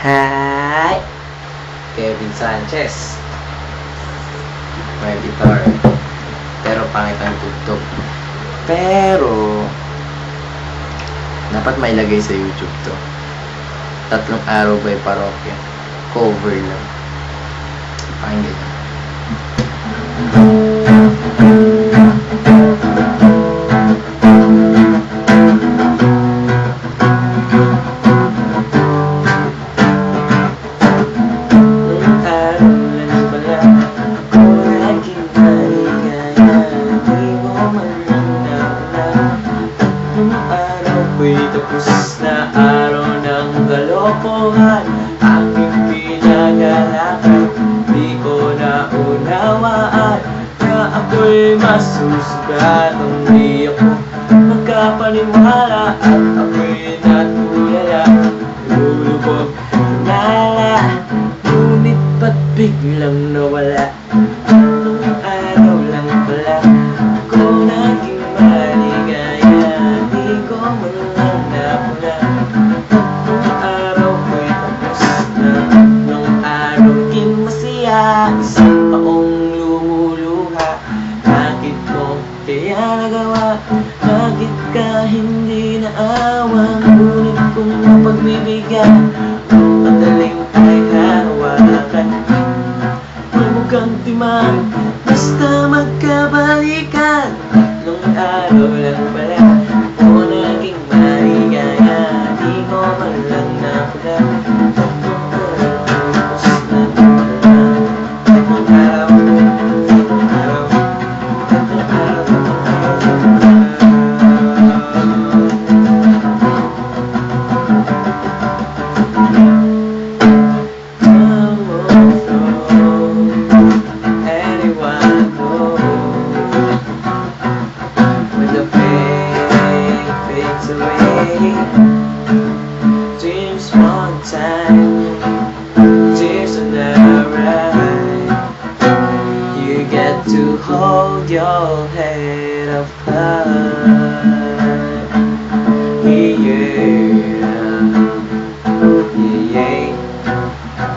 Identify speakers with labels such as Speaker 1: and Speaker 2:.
Speaker 1: Hi! Kevin Sanchez. May guitar. Pero pangit ang tugtog. Pero, dapat may lagay sa YouTube to. 3 Araw by Parokya. Cover lang. Pakinggan nyo. Tapos na araw ng kalokohan, aking pinagalakan, di ko na unawaan na ako'y masusugat. Ang di ako magkapaniwala at ako'y natulala, lulubog nala, ngunit ba't biglang nawala? Nung araw lang pala ako naging maligaya, di ko man isang taong lumuluha. Bakit mo kaya nagawa? Bakit ka hindi naawang? Ngunit kung mapagbibigyan, madaling ay hawakan. Huwag kang timang, basta magkabalikan. Nung araw lang pala ako naging maligaya, di ko man lang napula. Dreams one time, tears are never right. You get to hold your head up high.